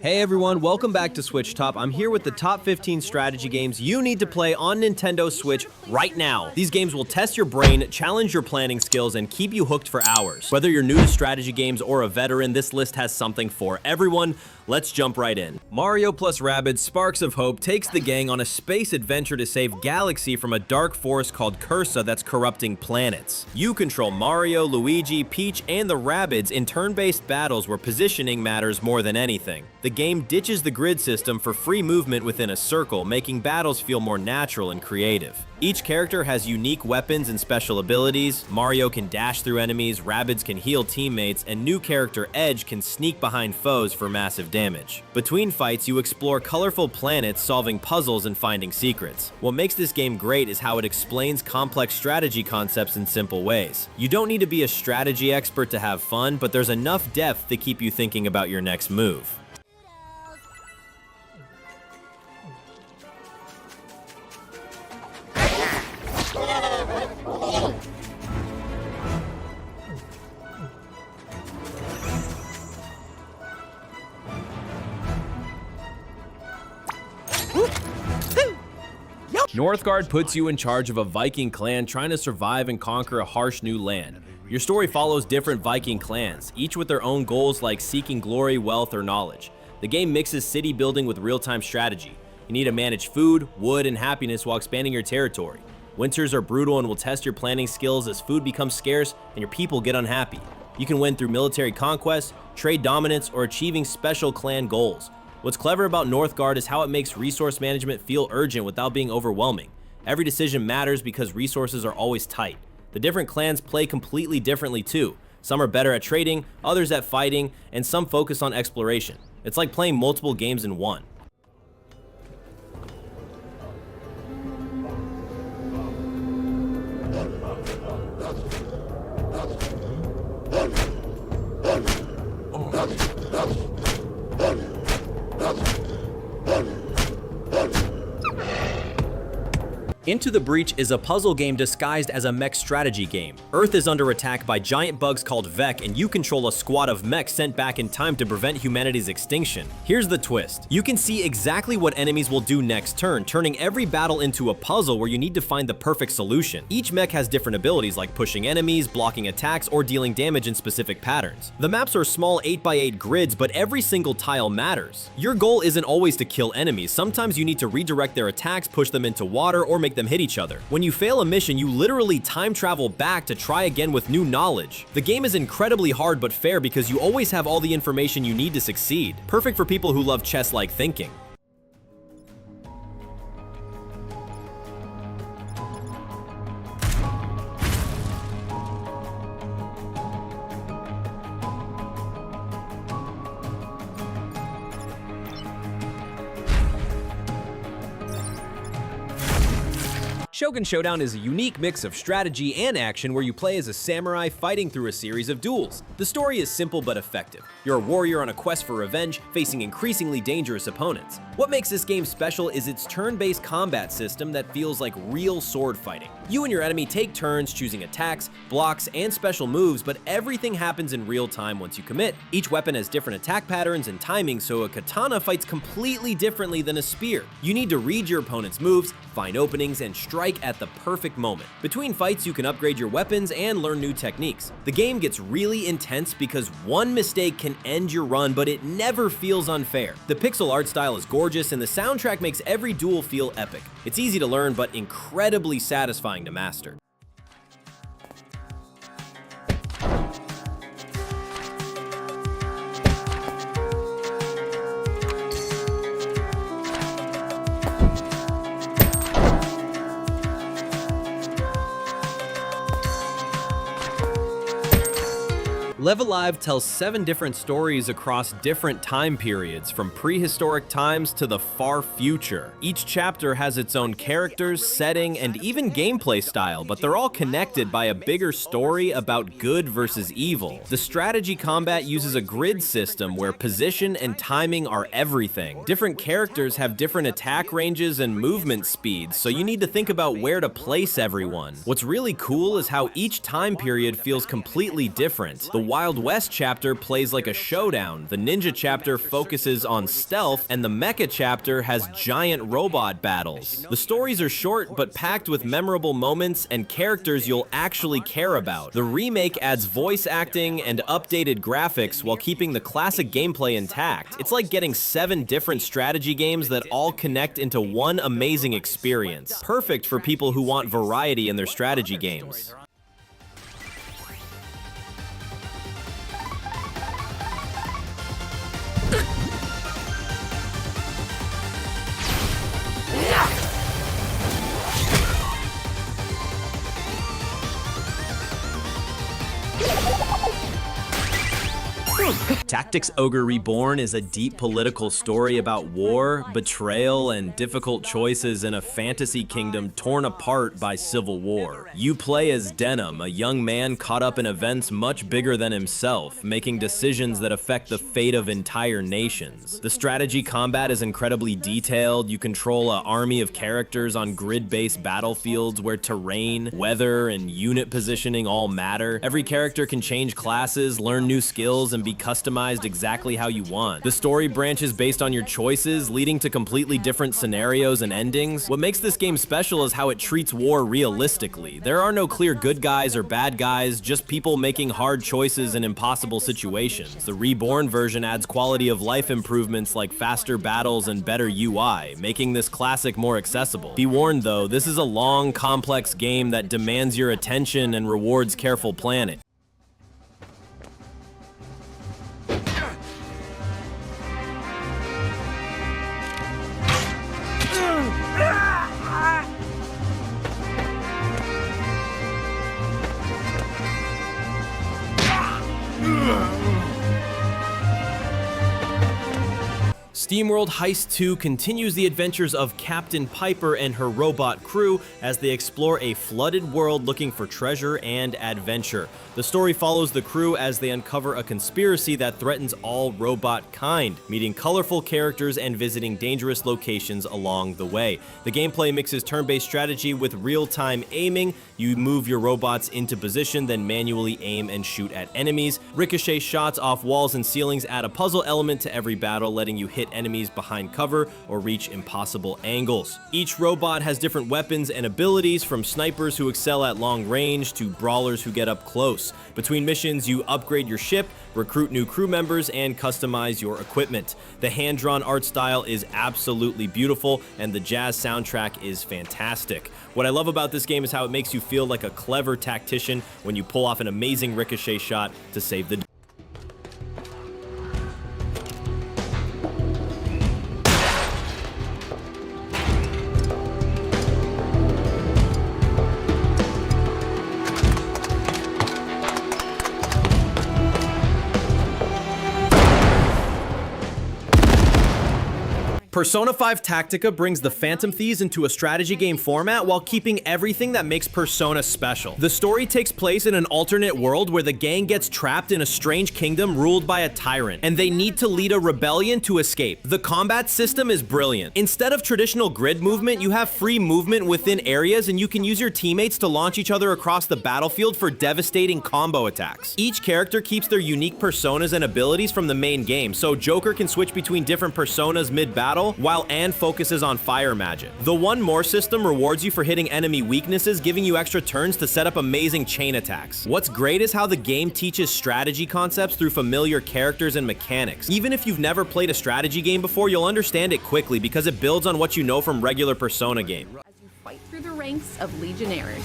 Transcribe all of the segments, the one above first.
Hey everyone, welcome back to SwitchTop. I'm here with the top 15 strategy games you need to play on Nintendo Switch right now. These games will test your brain, challenge your planning skills, and keep you hooked for hours. Whether you're new to strategy games or a veteran, this list has something for everyone. Let's jump right in. Mario plus Rabbids Sparks of Hope takes the gang on a space adventure to save Galaxy from a dark force called Cursa that's corrupting planets. You control Mario, Luigi, Peach, and the Rabbids in turn-based battles where positioning matters more than anything. The game ditches the grid system for free movement within a circle, making battles feel more natural and creative. Each character has unique weapons and special abilities. Mario can dash through enemies, Rabbids can heal teammates, and new character Edge can sneak behind foes for massive damage. Between fights, you explore colorful planets, solving puzzles and finding secrets. What makes this game great is how it explains complex strategy concepts in simple ways. You don't need to be a strategy expert to have fun, but there's enough depth to keep you thinking about your next move. Northgard puts you in charge of a Viking clan trying to survive and conquer a harsh new land. Your story follows different Viking clans, each with their own goals like seeking glory, wealth, or knowledge. The game mixes city building with real-time strategy. You need to manage food, wood, and happiness while expanding your territory. Winters are brutal and will test your planning skills as food becomes scarce and your people get unhappy. You can win through military conquest, trade dominance, or achieving special clan goals. What's clever about Northgard is how it makes resource management feel urgent without being overwhelming. Every decision matters because resources are always tight. The different clans play completely differently too. Some are better at trading, others at fighting, and some focus on exploration. It's like playing multiple games in one. Into the Breach is a puzzle game disguised as a mech strategy game. Earth is under attack by giant bugs called Vec, and you control a squad of mechs sent back in time to prevent humanity's extinction. Here's the twist. You can see exactly what enemies will do next turn, turning every battle into a puzzle where you need to find the perfect solution. Each mech has different abilities like pushing enemies, blocking attacks, or dealing damage in specific patterns. The maps are small 8x8 grids, but every single tile matters. Your goal isn't always to kill enemies. Sometimes you need to redirect their attacks, push them into water, or make them hit each other. When you fail a mission, you literally time travel back to try again with new knowledge. The game is incredibly hard but fair because you always have all the information you need to succeed. Perfect for people who love chess-like thinking. Shogun Showdown is a unique mix of strategy and action where you play as a samurai fighting through a series of duels. The story is simple but effective. You're a warrior on a quest for revenge, facing increasingly dangerous opponents. What makes this game special is its turn-based combat system that feels like real sword fighting. You and your enemy take turns choosing attacks, blocks, and special moves, but everything happens in real time once you commit. Each weapon has different attack patterns and timing, so a katana fights completely differently than a spear. You need to read your opponent's moves, find openings, and strike at the perfect moment. Between fights, you can upgrade your weapons and learn new techniques. The game gets really intense because one mistake can end your run, but it never feels unfair. The pixel art style is gorgeous, and the soundtrack makes every duel feel epic. It's easy to learn, but incredibly satisfying to master. Live Alive tells 7 different stories across different time periods, from prehistoric times to the far future. Each chapter has its own characters, setting, and even gameplay style, but they're all connected by a bigger story about good versus evil. The strategy combat uses a grid system where position and timing are everything. Different characters have different attack ranges and movement speeds, so you need to think about where to place everyone. What's really cool is how each time period feels completely different. The Wild West chapter plays like a showdown, the ninja chapter focuses on stealth, and the mecha chapter has giant robot battles. The stories are short but packed with memorable moments and characters you'll actually care about. The remake adds voice acting and updated graphics while keeping the classic gameplay intact. It's like getting 7 different strategy games that all connect into one amazing experience. Perfect for people who want variety in their strategy games. Tactics Ogre Reborn is a deep political story about war, betrayal, and difficult choices in a fantasy kingdom torn apart by civil war. You play as Denim, a young man caught up in events much bigger than himself, making decisions that affect the fate of entire nations. The strategy combat is incredibly detailed. You control an army of characters on grid-based battlefields where terrain, weather, and unit positioning all matter. Every character can change classes, learn new skills, and be customized exactly how you want. The story branches based on your choices, leading to completely different scenarios and endings. What makes this game special is how it treats war realistically. There are no clear good guys or bad guys, just people making hard choices in impossible situations. The Reborn version adds quality of life improvements like faster battles and better UI, making this classic more accessible. Be warned though, this is a long, complex game that demands your attention and rewards careful planning. SteamWorld Heist II continues the adventures of Captain Piper and her robot crew as they explore a flooded world looking for treasure and adventure. The story follows the crew as they uncover a conspiracy that threatens all robot kind, meeting colorful characters and visiting dangerous locations along the way. The gameplay mixes turn-based strategy with real-time aiming. You move your robots into position, then manually aim and shoot at enemies. Ricochet shots off walls and ceilings add a puzzle element to every battle, letting you hit enemies behind cover or reach impossible angles. Each robot has different weapons and abilities, from snipers who excel at long range to brawlers who get up close. Between missions, you upgrade your ship, recruit new crew members, and customize your equipment. The hand-drawn art style is absolutely beautiful, and the jazz soundtrack is fantastic. What I love about this game is how it makes you feel like a clever tactician when you pull off an amazing ricochet shot to save the day. Persona 5 Tactica brings the Phantom Thieves into a strategy game format while keeping everything that makes Persona special. The story takes place in an alternate world where the gang gets trapped in a strange kingdom ruled by a tyrant, and they need to lead a rebellion to escape. The combat system is brilliant. Instead of traditional grid movement, you have free movement within areas, and you can use your teammates to launch each other across the battlefield for devastating combo attacks. Each character keeps their unique personas and abilities from the main game, so Joker can switch between different personas mid-battle, while Anne focuses on fire magic. The One More system rewards you for hitting enemy weaknesses, giving you extra turns to set up amazing chain attacks. What's great is how the game teaches strategy concepts through familiar characters and mechanics. Even if you've never played a strategy game before, you'll understand it quickly because it builds on what you know from regular Persona games. As you fight through the ranks of Legionnaires.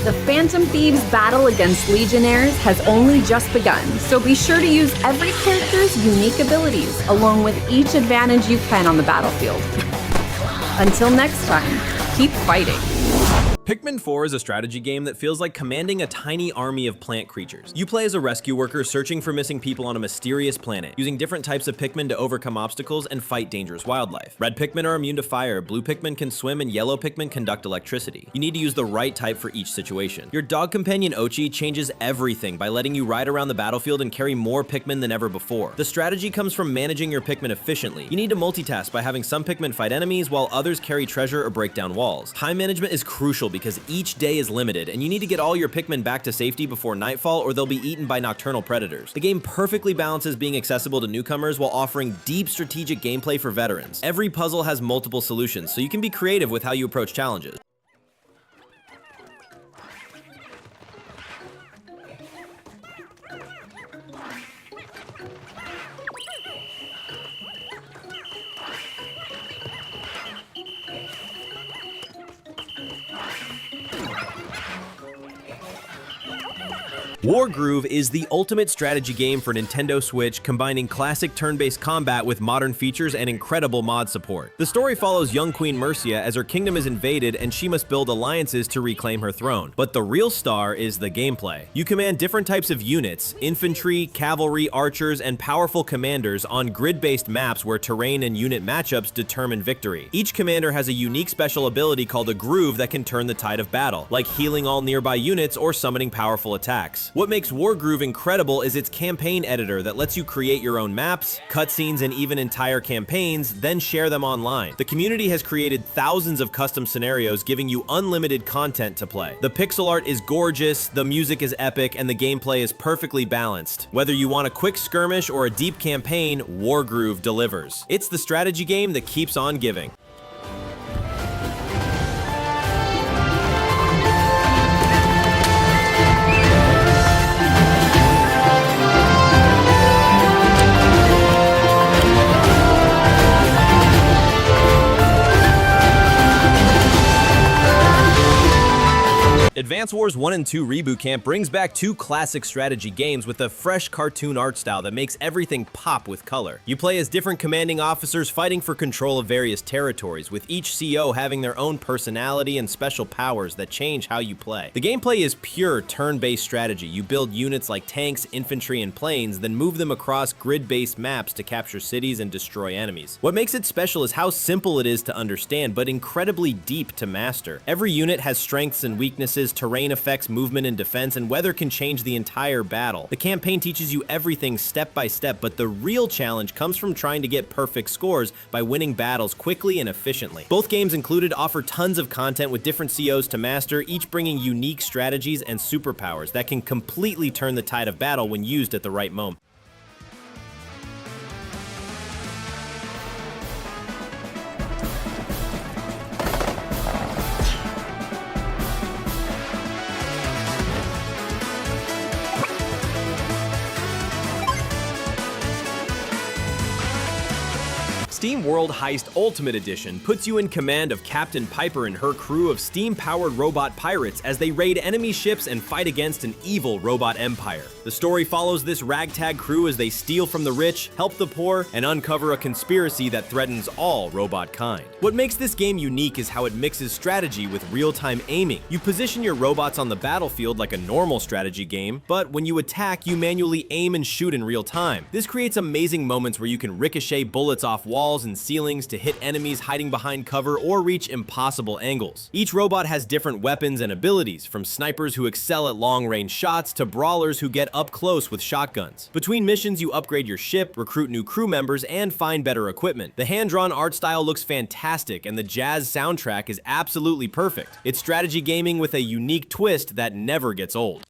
The Phantom Thieves battle against Legionnaires has only just begun, so be sure to use every character's unique abilities, along with each advantage you can on the battlefield. Until next time, keep fighting. Pikmin 4 is a strategy game that feels like commanding a tiny army of plant creatures. You play as a rescue worker searching for missing people on a mysterious planet, using different types of Pikmin to overcome obstacles and fight dangerous wildlife. Red Pikmin are immune to fire, blue Pikmin can swim, and yellow Pikmin conduct electricity. You need to use the right type for each situation. Your dog companion Ochi changes everything by letting you ride around the battlefield and carry more Pikmin than ever before. The strategy comes from managing your Pikmin efficiently. You need to multitask by having some Pikmin fight enemies while others carry treasure or break down walls. Time management is crucial because each day is limited, and you need to get all your Pikmin back to safety before nightfall or they'll be eaten by nocturnal predators. The game perfectly balances being accessible to newcomers while offering deep strategic gameplay for veterans. Every puzzle has multiple solutions, so you can be creative with how you approach challenges. Wargroove is the ultimate strategy game for Nintendo Switch, combining classic turn-based combat with modern features and incredible mod support. The story follows young Queen Mercia as her kingdom is invaded and she must build alliances to reclaim her throne. But the real star is the gameplay. You command different types of units, infantry, cavalry, archers, and powerful commanders on grid-based maps where terrain and unit matchups determine victory. Each commander has a unique special ability called a groove that can turn the tide of battle, like healing all nearby units or summoning powerful attacks. What makes Wargroove incredible is its campaign editor that lets you create your own maps, cutscenes, and even entire campaigns, then share them online. The community has created thousands of custom scenarios, giving you unlimited content to play. The pixel art is gorgeous, the music is epic, and the gameplay is perfectly balanced. Whether you want a quick skirmish or a deep campaign, Wargroove delivers. It's the strategy game that keeps on giving. Advance Wars 1 and 2 Reboot Camp brings back two classic strategy games with a fresh cartoon art style that makes everything pop with color. You play as different commanding officers fighting for control of various territories, with each CO having their own personality and special powers that change how you play. The gameplay is pure turn-based strategy. You build units like tanks, infantry, and planes, then move them across grid-based maps to capture cities and destroy enemies. What makes it special is how simple it is to understand, but incredibly deep to master. Every unit has strengths and weaknesses, terrain effects, movement and defense, and weather can change the entire battle. The campaign teaches you everything step by step, but the real challenge comes from trying to get perfect scores by winning battles quickly and efficiently. Both games included offer tons of content with different COs to master, each bringing unique strategies and superpowers that can completely turn the tide of battle when used at the right moment. SteamWorld Heist Ultimate Edition puts you in command of Captain Piper and her crew of steam-powered robot pirates as they raid enemy ships and fight against an evil robot empire. The story follows this ragtag crew as they steal from the rich, help the poor, and uncover a conspiracy that threatens all robot kind. What makes this game unique is how it mixes strategy with real-time aiming. You position your robots on the battlefield like a normal strategy game, but when you attack, you manually aim and shoot in real time. This creates amazing moments where you can ricochet bullets off walls and ceilings to hit enemies hiding behind cover or reach impossible angles. Each robot has different weapons and abilities, from snipers who excel at long-range shots to brawlers who get up close with shotguns. Between missions, you upgrade your ship, recruit new crew members, and find better equipment. The hand-drawn art style looks fantastic, and the jazz soundtrack is absolutely perfect. It's strategy gaming with a unique twist that never gets old.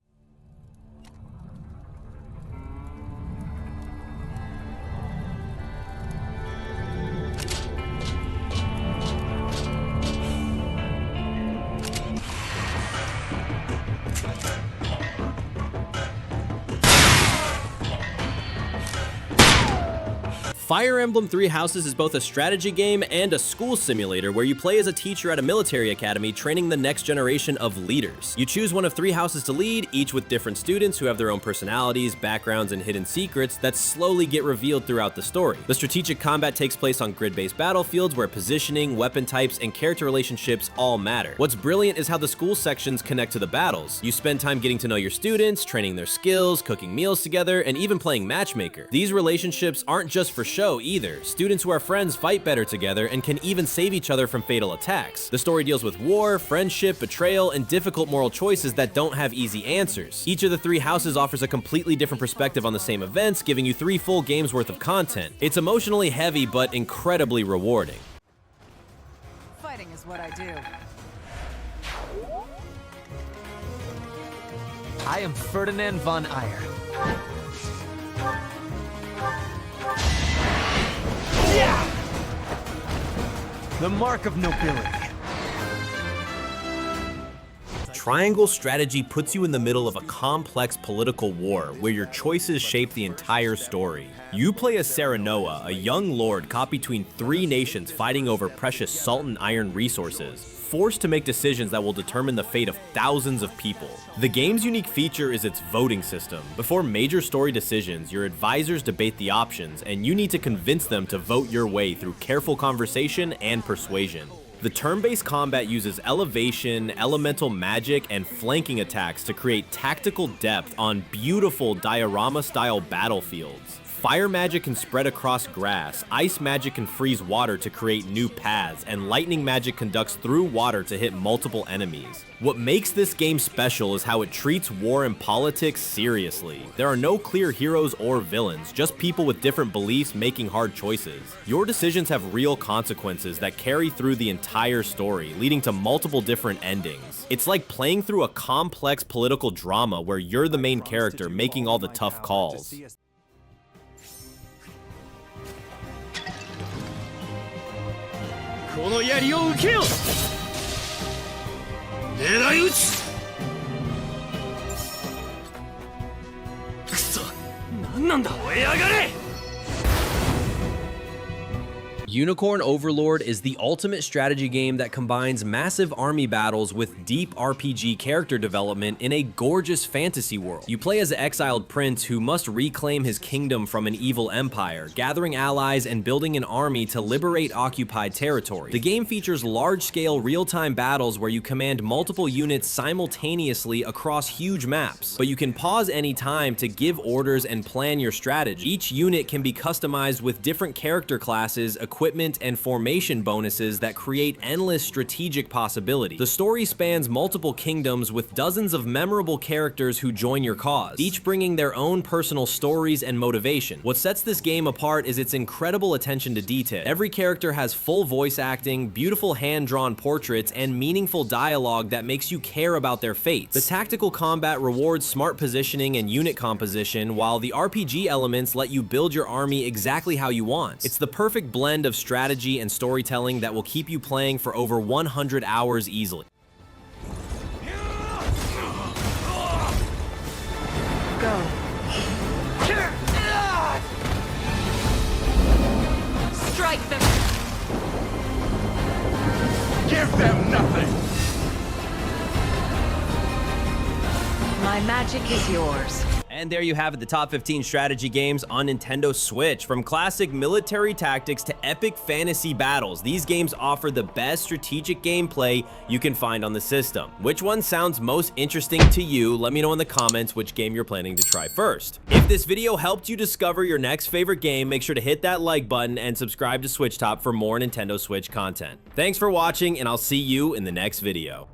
Fire Emblem Three Houses is both a strategy game and a school simulator where you play as a teacher at a military academy training the next generation of leaders. You choose one of 3 houses to lead, each with different students who have their own personalities, backgrounds, and hidden secrets that slowly get revealed throughout the story. The strategic combat takes place on grid-based battlefields where positioning, weapon types, and character relationships all matter. What's brilliant is how the school sections connect to the battles. You spend time getting to know your students, training their skills, cooking meals together, and even playing matchmaker. These relationships aren't just for show either. Students who are friends fight better together and can even save each other from fatal attacks. The story deals with war, friendship, betrayal, and difficult moral choices that don't have easy answers. Each of the 3 houses offers a completely different perspective on the same events, giving you 3 full games worth of content. It's emotionally heavy but incredibly rewarding. Fighting is what I do. I am Ferdinand von Ayer. Yeah! The mark of nobility. Triangle strategy puts you in the middle of a complex political war where your choices shape the entire story. You play as Serenoa, a young lord caught between 3 nations fighting over precious salt and iron resources, forced to make decisions that will determine the fate of thousands of people. The game's unique feature is its voting system. Before major story decisions, your advisors debate the options, and you need to convince them to vote your way through careful conversation and persuasion. The turn-based combat uses elevation, elemental magic, and flanking attacks to create tactical depth on beautiful diorama-style battlefields. Fire magic can spread across grass, ice magic can freeze water to create new paths, and lightning magic conducts through water to hit multiple enemies. What makes this game special is how it treats war and politics seriously. There are no clear heroes or villains, just people with different beliefs making hard choices. Your decisions have real consequences that carry through the entire story, leading to multiple different endings. It's like playing through a complex political drama where you're the main character making all the tough calls. この槍を受けよ狙い撃ちくそ何なんだ燃え上がれ Unicorn Overlord is the ultimate strategy game that combines massive army battles with deep RPG character development in a gorgeous fantasy world. You play as an exiled prince who must reclaim his kingdom from an evil empire, gathering allies and building an army to liberate occupied territory. The game features large-scale real-time battles where you command multiple units simultaneously across huge maps, but you can pause any time to give orders and plan your strategy. Each unit can be customized with different character classes, equipment, and formation bonuses that create endless strategic possibilities. The story spans multiple kingdoms with dozens of memorable characters who join your cause, each bringing their own personal stories and motivation. What sets this game apart is its incredible attention to detail. Every character has full voice acting, beautiful hand-drawn portraits, and meaningful dialogue that makes you care about their fates. The tactical combat rewards smart positioning and unit composition, while the RPG elements let you build your army exactly how you want. It's the perfect blend of strategy and storytelling that will keep you playing for over 100 hours easily. Go. Strike them. Give them nothing. My magic is yours. And there you have it, the top 15 strategy games on Nintendo Switch. From classic military tactics to epic fantasy battles, these games offer the best strategic gameplay you can find on the system. Which one sounds most interesting to you? Let me know in the comments which game you're planning to try first. If this video helped you discover your next favorite game, make sure to hit that like button and subscribe to SwitchTop for more Nintendo Switch content. Thanks for watching, and I'll see you in the next video.